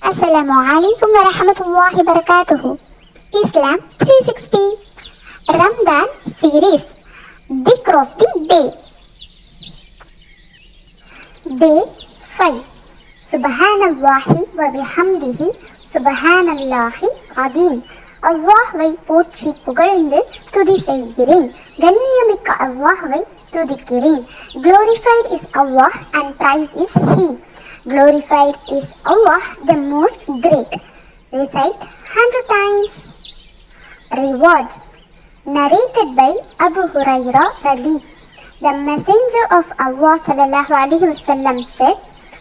Assalamu alaikum wa rahmatullahi wa barakatuhu. Islam 360 Ramadan series. Dhikr of the day. Day 5. Subhanallahi wa bihamdihi subhanallahi azim. அல்லாஹ்வை போற்றி புகழ்ந்து துதி செய்கிறேன். கண்ணியமிக்க அல்லாஹ்வை துதிக்கிறேன். Glorified is Allah and praised is He. Glorified is Allah, the most great. Recite 100 times. Rewards. Narrated by Abu Hurairah Radi. The Messenger of Allah sallallahu alaihi wasallam said,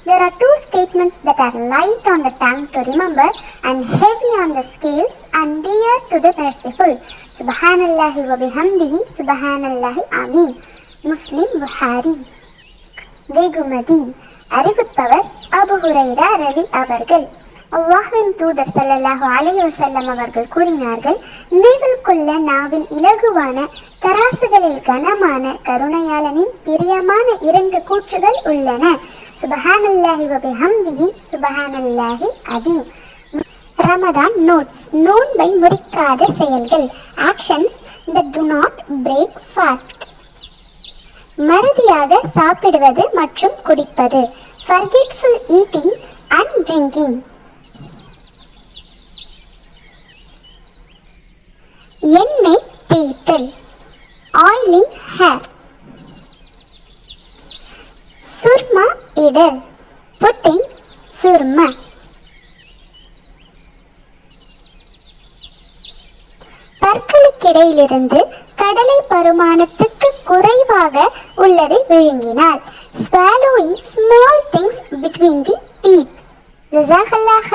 there are two statements that are light on the tongue to remember and heavy on the scales and dear to the merciful. Subhanallahi wa bihamdihi subhanallahi azim. Muslim Bukhari. வெகுமதி. அறிவிப்பவர் அபு ஹுரைரா ரலி அவர்கள். அல்லாஹ்வின் தூதர் ஸல்லல்லாஹு அலைஹி வஸல்லம் அவர்கள் கூறினார்கள், நினைவில் கொள்ள நாவில் இலகுவான, தராசுகளில் கனமான, கருணையாளனின் பிரியமான 2 கூற்றுகள் உள்ளன. சுபஹானல்லாஹி வ பிஹம்திஹி சுபஹானல்லாஹி அதீம். ரமதான் நோட்ஸ். நோன்பை முறிக்காத செயல்கள். Actions that do not break fast. மறதியாக சாப்பிடுவது மற்றும் குடிப்பது. forgetful eating and drinking. எண்ணெய் தேய்த்தல். oiling hair. Surma இடல். putting surma. பற்களுக்கிடையிலிருந்து கடலை பருமானத்துக்கு குறைவாக உள்ளதை விழுங்கினார். swallowing small things between the teeth. ஜஸாக்கல்லாஹ்.